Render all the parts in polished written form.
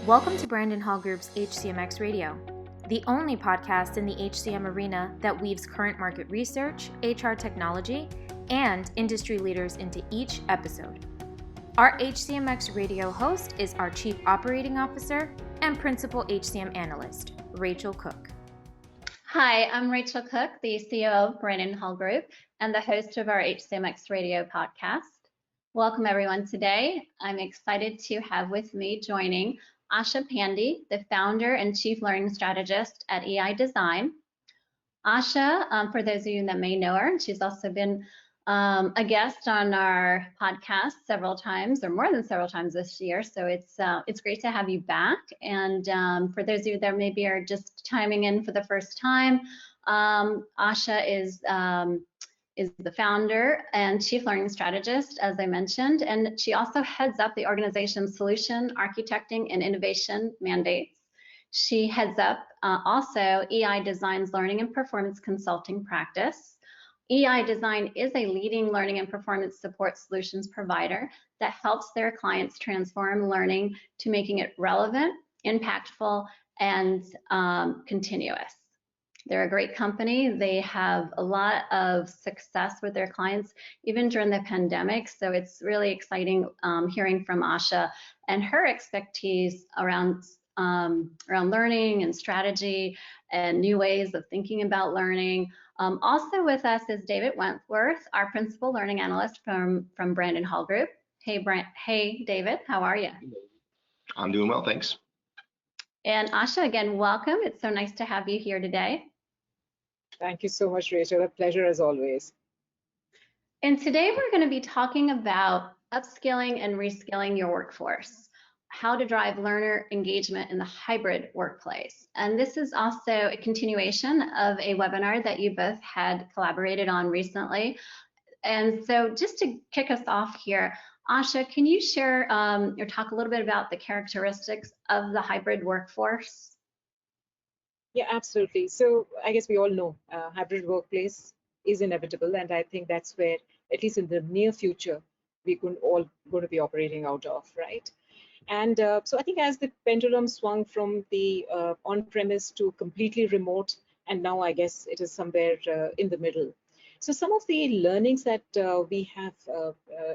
Welcome to Brandon Hall Group's HCMx Radio, the only podcast in the HCM arena that weaves current market research, HR technology, and industry leaders into each episode. Our HCMx Radio host is our Chief Operating Officer and Principal HCM Analyst, Rachel Cook. Hi, I'm Rachel Cook, the CEO of Brandon Hall Group and the host of our HCMx Radio podcast. Welcome everyone today. I'm excited to have with me joining Asha Pandey, the founder and chief learning strategist at EI Design. Asha, for those of you that may know her, she's also been a guest on our podcast several times, or more than several times this year. So it's great to have you back. And for those of you that maybe are just chiming in for the first time, Asha is the founder and chief learning strategist, as I mentioned, and she also heads up the organization's solution architecting and innovation mandates. She heads up also EI Design's learning and performance consulting practice. EI Design is a leading learning and performance support solutions provider that helps their clients transform learning to making it relevant, impactful, and continuous. They're a great company. They have a lot of success with their clients, even during the pandemic. So it's really exciting hearing from Asha and her expertise around learning and strategy and new ways of thinking about learning. Also with us is David Wentworth, our principal learning analyst from Brandon Hall Group. Hey, David, how are you? I'm doing well, thanks. And Asha, again, welcome. It's so nice to have you here today. Thank you so much, Rachel. A pleasure as always. And today we're going to be talking about upskilling and reskilling your workforce, how to drive learner engagement in the hybrid workplace. And this is also a continuation of a webinar that you both had collaborated on recently. And so just to kick us off here, Asha, can you share or talk a little bit about the characteristics of the hybrid workforce? Yeah, absolutely. So I guess we all know hybrid workplace is inevitable, and I think that's where, at least in the near future, we're all going to be operating out of, right? And so I think as the pendulum swung from the on-premise to completely remote, and now I guess it is somewhere in the middle. So some of the learnings that we have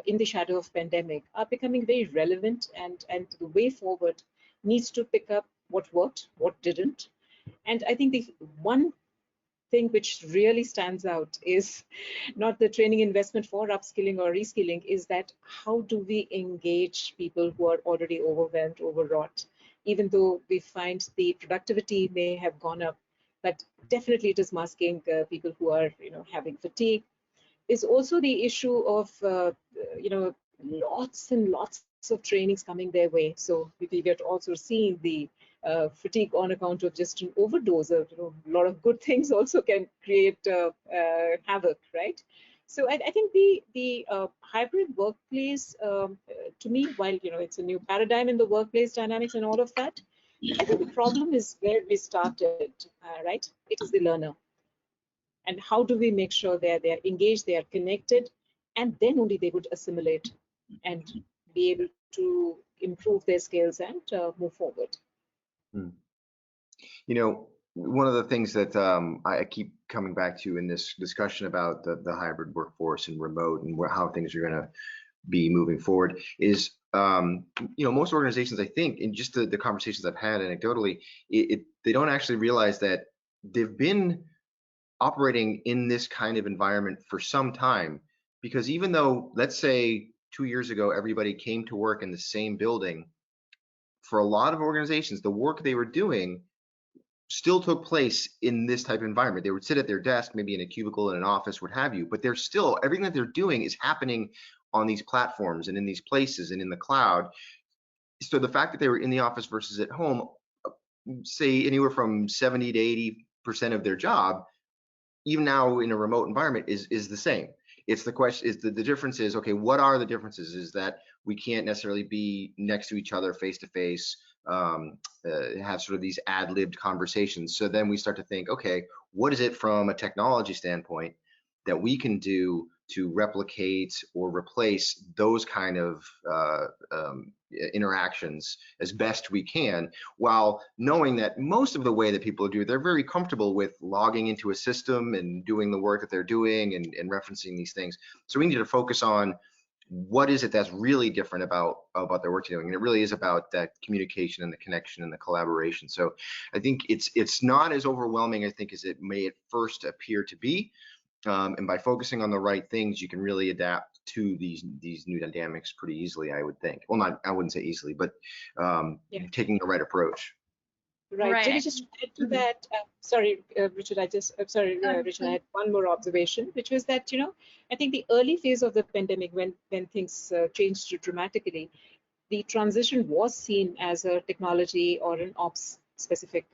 in the shadow of pandemic are becoming very relevant, and the way forward needs to pick up what worked, what didn't. And I think the one thing which really stands out is not the training investment for upskilling or reskilling, is that how do we engage people who are already overwhelmed, overwrought, even though we find the productivity may have gone up, but definitely it is masking people who are having fatigue. Is also the issue of lots and lots of trainings coming their way. So we get also seeing the fatigue on account of just an overdose of a lot of good things also can create havoc, right? So I think the hybrid workplace, to me, while it's a new paradigm in the workplace dynamics and all of that, I think the problem is where we started, right? It is the learner. And how do we make sure they're engaged, they are connected, and then only they would assimilate and be able to improve their skills and move forward. One of the things that I keep coming back to in this discussion about the hybrid workforce and remote and how things are going to be moving forward is, most organizations, I think, in just the conversations I've had anecdotally, they don't actually realize that they've been operating in this kind of environment for some time. Because even though, let's say 2 years ago, everybody came to work in the same building, for a lot of organizations, the work they were doing still took place in this type of environment. They would sit at their desk, maybe in a cubicle in an office, what have you, but they're still, everything that they're doing is happening on these platforms and in these places and in the cloud. So the fact that they were in the office versus at home, say anywhere from 70 to 80% of their job, even now in a remote environment, is the same. It's the question is the difference is, okay, what are the differences? Is that we can't necessarily be next to each other face to face, have sort of these ad-libbed conversations. So then we start to think, okay, what is it from a technology standpoint that we can do to replicate or replace those kind of interactions as best we can, while knowing that most of the way that people do, they're very comfortable with logging into a system and doing the work that they're doing and referencing these things. So we need to focus on what is it that's really different about their work doing, and it really is about that communication and the connection and the collaboration. So I think it's not as overwhelming, I think, as it may at first appear to be. And by focusing on the right things, you can really adapt to these new dynamics pretty easily, I would think. Well, I wouldn't say easily, but taking the right approach. Right. Maybe just to add to that, sorry, Richard, Richard, I had one more observation, which was that, I think the early phase of the pandemic, when things changed dramatically, the transition was seen as a technology or an ops specific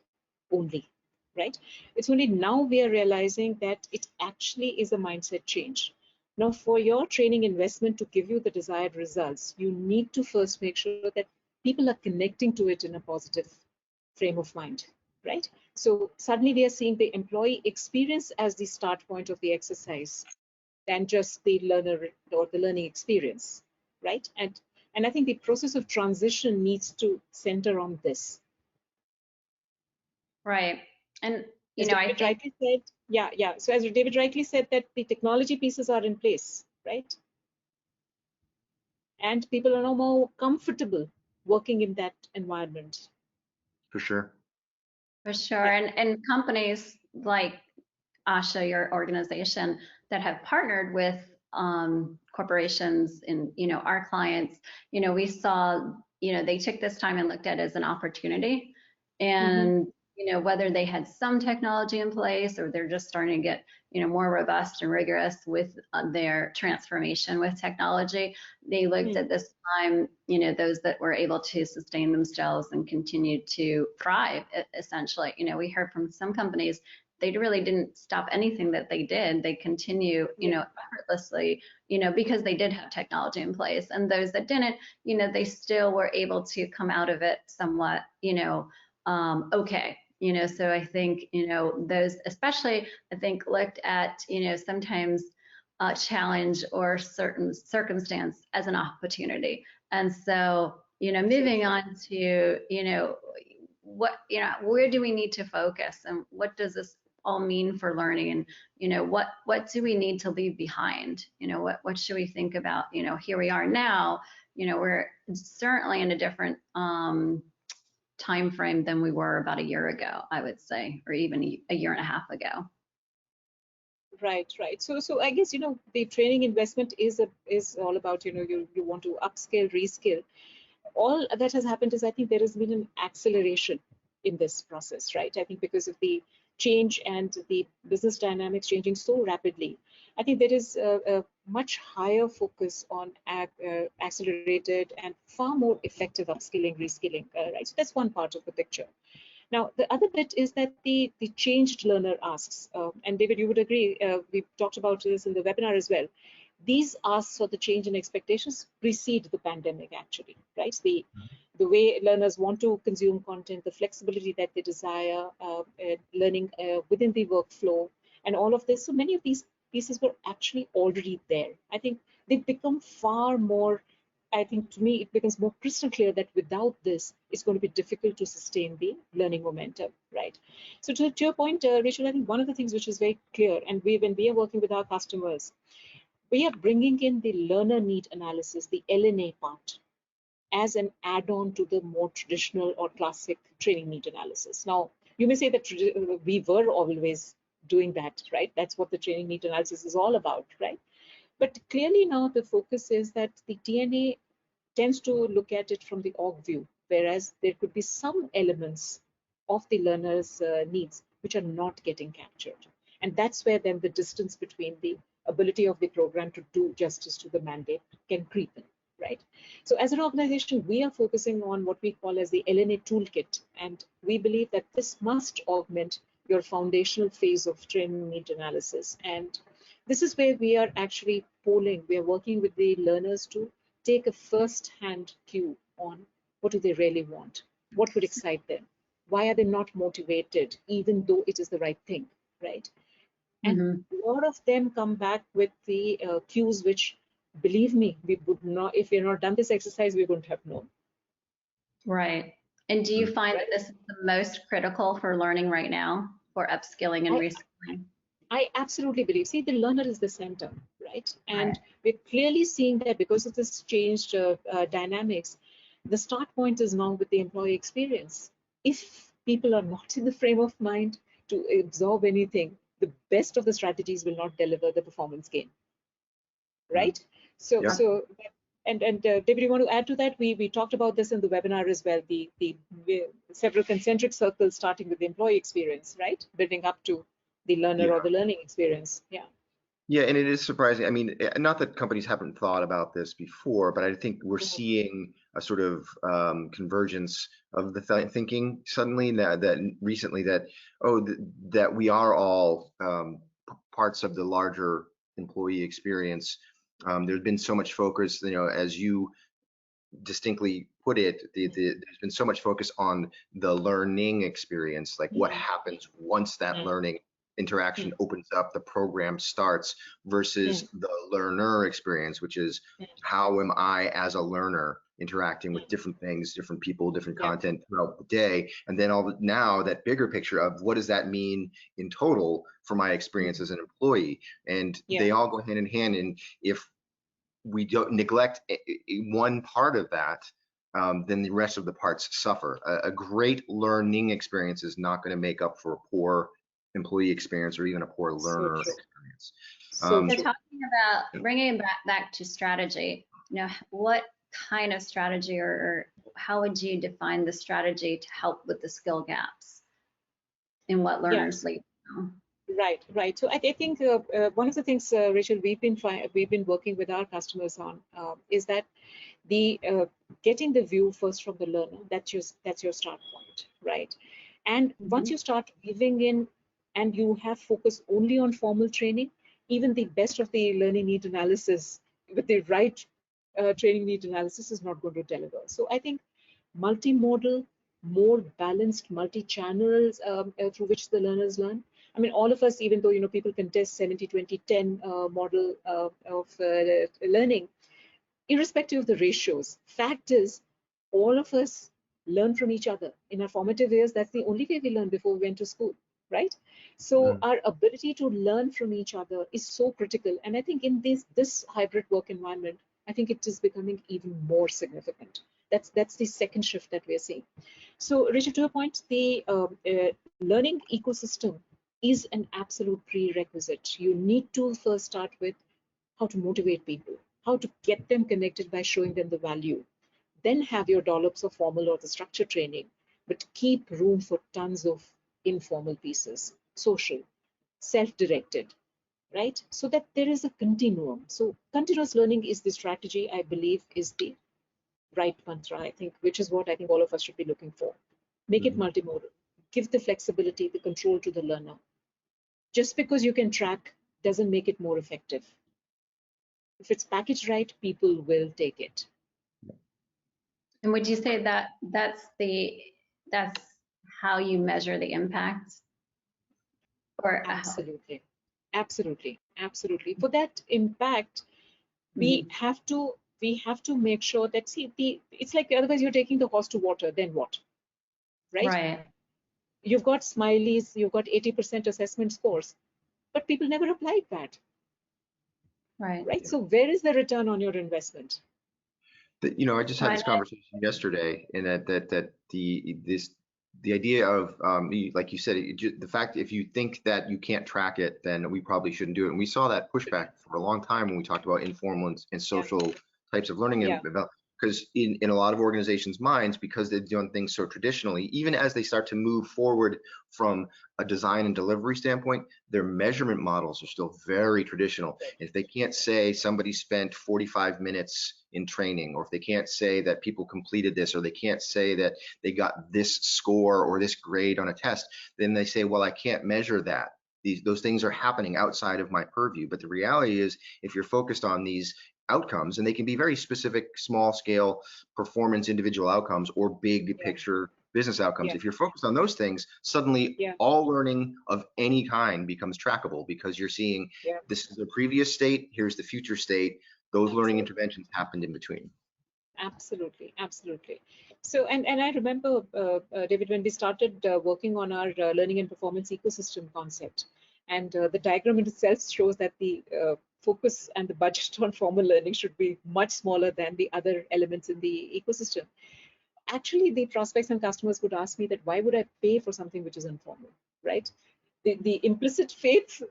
only, right? It's only now we are realizing that it actually is a mindset change. Now, for your training investment to give you the desired results, you need to first make sure that people are connecting to it in a positive frame of mind, right? So suddenly we are seeing the employee experience as the start point of the exercise than just the learner or the learning experience, right? And I think the process of transition needs to center on this. Right. And I think rightly said, yeah. So as David rightly said, that the technology pieces are in place, right? And people are now more comfortable working in that environment. For sure. For sure. Yeah. And companies like Asha, your organization, that have partnered with corporations and, our clients, we saw, they took this time and looked at it as an opportunity. And, whether they had some technology in place or they're just starting to get, more robust and rigorous with their transformation with technology, they looked at this time, those that were able to sustain themselves and continue to thrive, essentially. We heard from some companies, they really didn't stop anything that they did. They continue, effortlessly, because they did have technology in place. And those that didn't, they still were able to come out of it somewhat, okay. So I think, those especially, I think, looked at, sometimes a challenge or certain circumstance as an opportunity. And so, moving on to, what, where do we need to focus and what does this all mean for learning? And, what do we need to leave behind? What should we think about? Here we are now, we're certainly in a different, time frame than we were about a year ago, I would say, or even a year and a half ago. Right. So I guess, the training investment is all about, you want to upskill, reskill. All that has happened is I think there has been an acceleration in this process, right? I think because of the change and the business dynamics changing so rapidly, I think there is a much higher focus on accelerated and far more effective upskilling, reskilling, right? So that's one part of the picture. Now, the other bit is that the changed learner asks, and David, you would agree, we talked about this in the webinar as well. These asks or the change in expectations precede the pandemic, actually, right? The way learners want to consume content, the flexibility that they desire, learning within the workflow, and all of this. So many of these pieces were actually already there. I think they've become far more, I think to me, it becomes more crystal clear that without this, it's going to be difficult to sustain the learning momentum, right? So to your point, Rachel, I think one of the things which is very clear, and when we are working with our customers, we are bringing in the learner need analysis, the LNA part, as an add-on to the more traditional or classic training need analysis. Now, you may say that we were always doing that, right? That's what the training need analysis is all about, right? But clearly now the focus is that the DNA tends to look at it from the org view, whereas there could be some elements of the learner's needs which are not getting captured. And that's where then the distance between the ability of the program to do justice to the mandate can creep in, right? So as an organization, we are focusing on what we call as the LNA toolkit. And we believe that this must augment your foundational phase of training need analysis. And this is where we are actually polling. We are working with the learners to take a first-hand cue on what do they really want? What would excite them? Why are they not motivated, even though it is the right thing, right? And Mm-hmm. a lot of them come back with the cues which, believe me, we would not, if we had not done this exercise, we wouldn't have known. Right. And do you find that Right? this is the most critical for learning right now, for upskilling and I, reskilling? I absolutely believe. See, the learner is the center, right? And Right. we're clearly seeing that because of this changed dynamics, the start point is now with the employee experience. If people are not in the frame of mind to absorb anything, the best of the strategies will not deliver the performance gain, right? So, Yep. David, you want to add to that? We talked about this in the webinar as well. The several concentric circles starting with the employee experience, right, building up to the learner or the learning experience. Yeah. Yeah, and it is surprising. I mean, not that companies haven't thought about this before, but I think we're Mhm. seeing a sort of convergence of the thinking suddenly that recently that that we are all parts of the larger employee experience. There's been so much focus, as you distinctly put it, there's been so much focus on the learning experience, like what happens once that learning interaction opens up, the program starts, versus the learner experience, which is how am I as a learner interacting with different things, different people, different Yeah. content throughout the day, and then now that bigger picture of what does that mean in total for my experience as an employee, and they all go hand in hand. And if we don't neglect one part of that, then the rest of the parts suffer. A great learning experience is not going to make up for a poor employee experience or even a poor So learner true. experience. So So true. talking about bringing it back to strategy, what kind of strategy or how would you define the strategy to help with the skill gaps in what learners leave? Right, right. So I think one of the things, Rachel, we've been working with our customers on is that the getting the view first from the learner. That's your start point, right? And once you start weaving in, and you have focus only on formal training, even the best of the learning need analysis with the right training need analysis is not going to deliver. So I think multimodal, more balanced multi-channels through which the learners learn. I mean, all of us, even though people contest 70-20-10 model of learning, irrespective of the ratios, fact is, all of us learn from each other in our formative years. That's the only way we learned before we went to school, right? So our ability to learn from each other is so critical, and I think in this hybrid work environment, I think it is becoming even more significant. That's the second shift that we're seeing. So, Richard, to your point, the learning ecosystem is an absolute prerequisite. You need to first start with how to motivate people, how to get them connected by showing them the value. Then have your dollops of formal or the structured training, but keep room for tons of informal pieces, social, self-directed, right? So that there is a continuum. So continuous learning is the strategy, I believe, is the right mantra, I think, which is what I think all of us should be looking for. Make it multimodal. Give the flexibility, the control to the learner. Just because you can track doesn't make it more effective. If it's packaged right, people will take it. And would you say that that's how you measure the impact? Or Absolutely. Absolutely. Absolutely. For that impact, we have to make sure that, see, it's like otherwise you're taking the horse to water, then what? Right? Right. You've got smileys, you've got 80% assessment scores, but people never applied that. Right? So where is the return on your investment? I just had this conversation yesterday, and that the idea of like you said, the fact if you think that you can't track it, then we probably shouldn't do it. And we saw that pushback for a long time when we talked about informal and social types of learning, because in a lot of organizations' minds, because they're doing things so traditionally, even as they start to move forward from a design and delivery standpoint, their measurement models are still very traditional. If they can't say somebody spent 45 minutes in training, or if they can't say that people completed this, or they can't say that they got this score or this grade on a test, then they say, well, I can't measure that. Those things are happening outside of my purview. But the reality is, if you're focused on these outcomes, and they can be very specific, small scale performance individual outcomes, or big picture business outcomes. Yeah. If you're focused on those things, suddenly Yeah. all learning of any kind becomes trackable, because you're seeing this is the previous state, here's the future state. Those learning interventions happened in between. Absolutely, absolutely. So, and I remember, David, when we started working on our learning and performance ecosystem concept, and the diagram in itself shows that the focus and the budget on formal learning should be much smaller than the other elements in the ecosystem. Actually, the prospects and customers would ask me that why would I pay for something which is informal, right? The implicit faith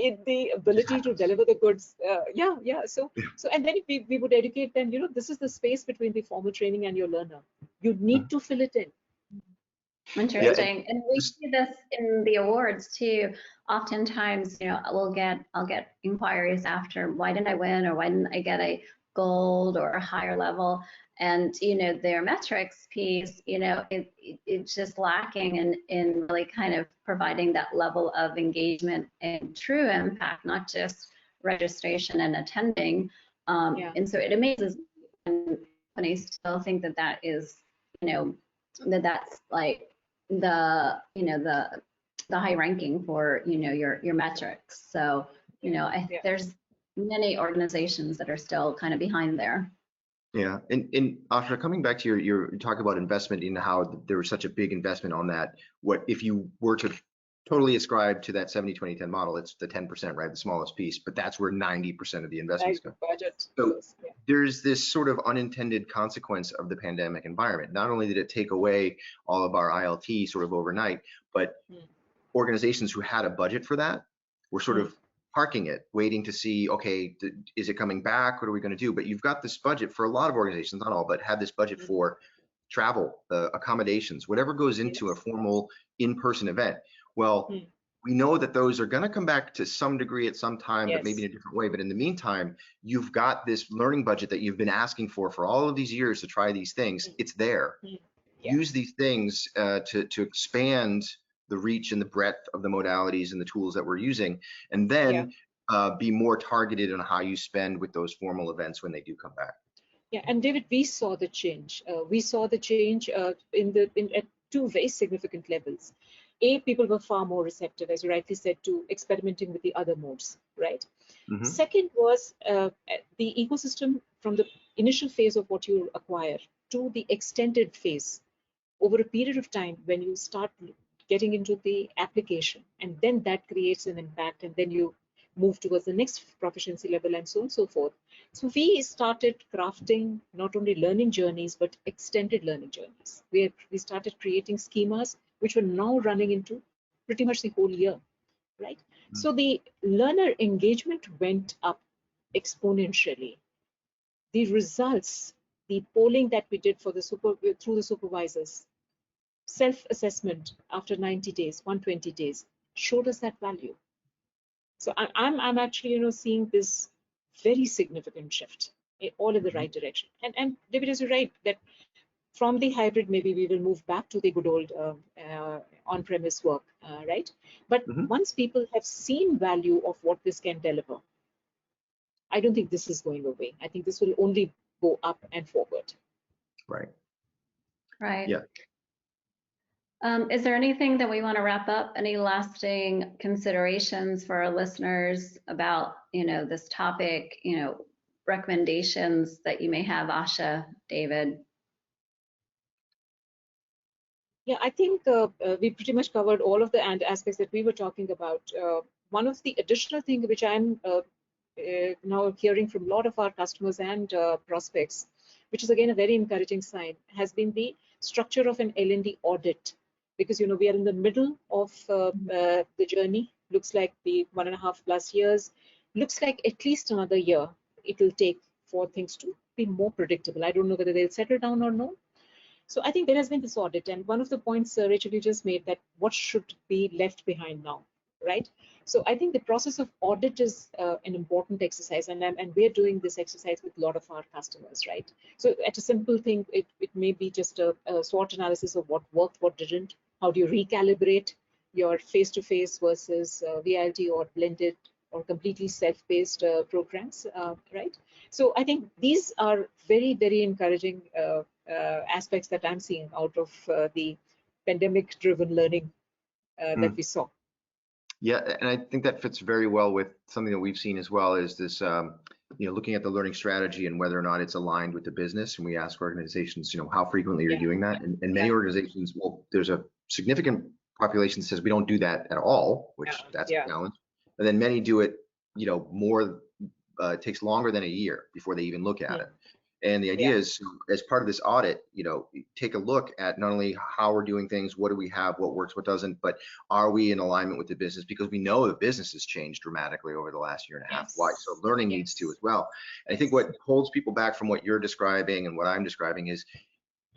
in the ability to deliver the goods. So and then we would educate them, this is the space between the formal training and your learner. You need to fill it in. Interesting. Yeah. And we see this in the awards too. Oftentimes, I'll get inquiries after, why didn't I win, or why didn't I get a gold or a higher level? And their metrics piece, it's just lacking in really kind of providing that level of engagement and true impact, not just registration and attending. And so it amazes me when companies still think that is, that's like the high ranking for your metrics. So there's many organizations that are still kind of behind there. Yeah, and Asha, coming back to your talk about investment, in how there was such a big investment on that. What if you were to totally ascribe to that 70-20-10 model? It's the 10%, right, the smallest piece, but that's where 90% of the investments go. Budget. So there's this sort of unintended consequence of the pandemic environment. Not only did it take away all of our ILT sort of overnight, but organizations who had a budget for that were sort of parking it, waiting to see, okay, is it coming back? What are we going to do? But you've got this budget for a lot of organizations, not all, but have this budget for travel, accommodations, whatever goes into a formal in-person event. Well, we know that those are going to come back to some degree at some time, but maybe in a different way. But in the meantime, you've got this learning budget that you've been asking for all of these years to try these things. It's there. Use these things to expand the reach and the breadth of the modalities and the tools that we're using, and then be more targeted on how you spend with those formal events when they do come back. Yeah, and David, we saw the change. We saw the change at two very significant levels. People were far more receptive, as you rightly said, to experimenting with the other modes, right? Second was the ecosystem, from the initial phase of what you acquire to the extended phase over a period of time, when you start getting into the application, and then that creates an impact, and then you move towards the next proficiency level, and so on and so forth. So we started crafting not only learning journeys, but extended learning journeys. We started creating schemas which were now running into pretty much the whole year, right? So the learner engagement went up exponentially. The results, the polling that we did for through the supervisors, self-assessment after 90 days, 120 days, showed us that value. So I'm actually, seeing this very significant shift, all in the right direction. And David, is right that from the hybrid, maybe we will move back to the good old on-premise work, right? But once people have seen value of what this can deliver, I don't think this is going away. I think this will only go up and forward. Right. Right. Yeah. Is there anything that we want to wrap up? Any lasting considerations for our listeners about, this topic, recommendations that you may have, Asha, David? Yeah, I think we pretty much covered all of the aspects that we were talking about. One of the additional things which I'm now hearing from a lot of our customers and prospects, which is again a very encouraging sign, has been the structure of an L&D audit. Because we are in the middle of the journey. Looks like the 1.5+ years. Looks like at least another year it will take for things to be more predictable. I don't know whether they'll settle down or no. So I think there has been this audit, and one of the points, Rachel, you just made, that what should be left behind now, right? So I think the process of audit is an important exercise, and we're doing this exercise with a lot of our customers, right? So at a simple thing, it may be just a SWOT analysis of what worked, what didn't. How do you recalibrate your face-to-face versus VILT or blended or completely self-paced programs, right? So I think these are very, very encouraging aspects that I'm seeing out of the pandemic-driven learning that we saw. Yeah, and I think that fits very well with something that we've seen as well, is this, looking at the learning strategy and whether or not it's aligned with the business. And we ask organizations, how frequently you're doing that. And many organizations, well, there's a significant population that says we don't do that at all, which that's a challenge. And then many do it, more, it takes longer than a year before they even look at it. And the idea is, as part of this audit, take a look at not only how we're doing things, what do we have, what works, what doesn't, but are we in alignment with the business? Because we know the business has changed dramatically over the last year and a half. Why? So learning needs to as well. And I think what holds people back from what you're describing and what I'm describing is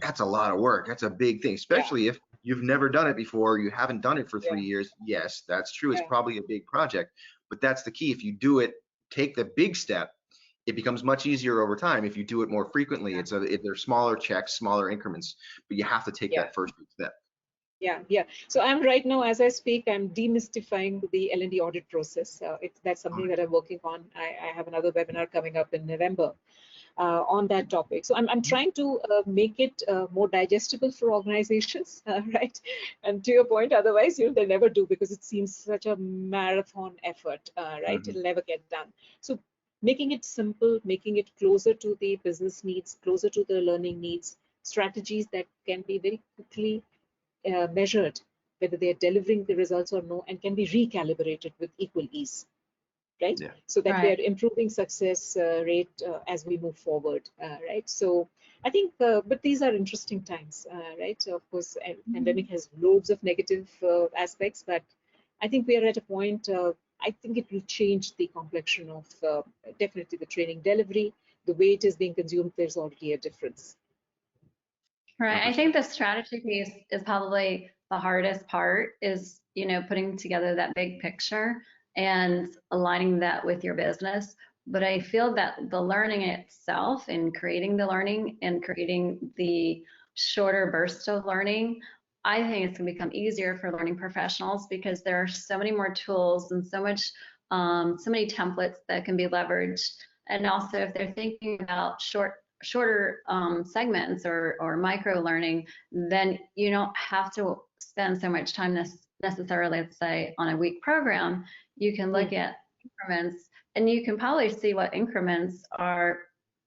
that's a lot of work. That's a big thing, especially if you've never done it before, you haven't done it for 3 years. Yes, that's true. It's probably a big project, but that's the key. If you do it, take the big step, it becomes much easier over time. If you do it more frequently, they're smaller checks, smaller increments, but you have to take that first big step. Yeah. So I'm right now, as I speak, I'm demystifying the L&D audit process. That's something that I'm working on. I have another webinar coming up in November on that topic. So I'm trying to make it more digestible for organizations, right? And to your point, otherwise they'll never do, because it seems such a marathon effort, right? It'll never get done. So making it simple, making it closer to the business needs, closer to the learning needs, strategies that can be very quickly measured, whether they are delivering the results or no, and can be recalibrated with equal ease, right? So that we are improving success rate as we move forward, right? So I think, but these are interesting times, right? So of course, pandemic has loads of negative aspects, but I think we are at a point, I think it will change the complexion of definitely the training delivery, the way it is being consumed. There's already a difference. Right. I think the strategy piece is probably the hardest part, is, putting together that big picture and aligning that with your business. But I feel that the learning itself, and creating the learning and creating the shorter bursts of learning, I think it's going to become easier for learning professionals, because there are so many more tools and so many templates that can be leveraged. And also, if they're thinking about shorter segments or micro learning, then you don't have to spend so much time necessarily, let's say, on a week program. You can look at increments, and you can probably see what increments are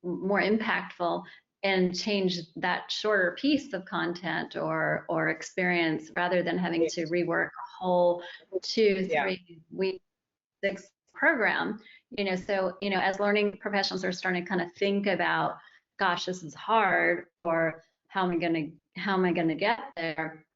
more impactful and change that shorter piece of content or experience, rather than having to rework a whole 2-3 week 6 program. So as learning professionals are starting to kind of think about, gosh, this is hard, or how am I gonna get there?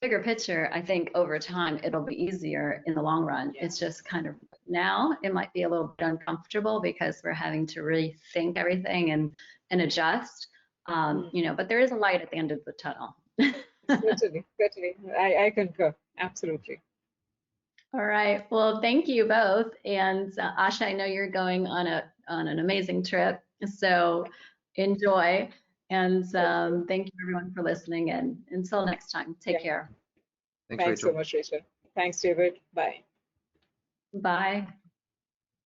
Bigger picture, I think over time it'll be easier in the long run. It's just kind of, now it might be a little bit uncomfortable because we're having to rethink everything and adjust. But there is a light at the end of the tunnel. Certainly. I concur. Absolutely. All right. Well, thank you both. And Asha, I know you're going on an amazing trip, so enjoy. And thank you everyone for listening. And until next time, take care. Thanks so much, Rachel. Thanks, David. Bye. Bye.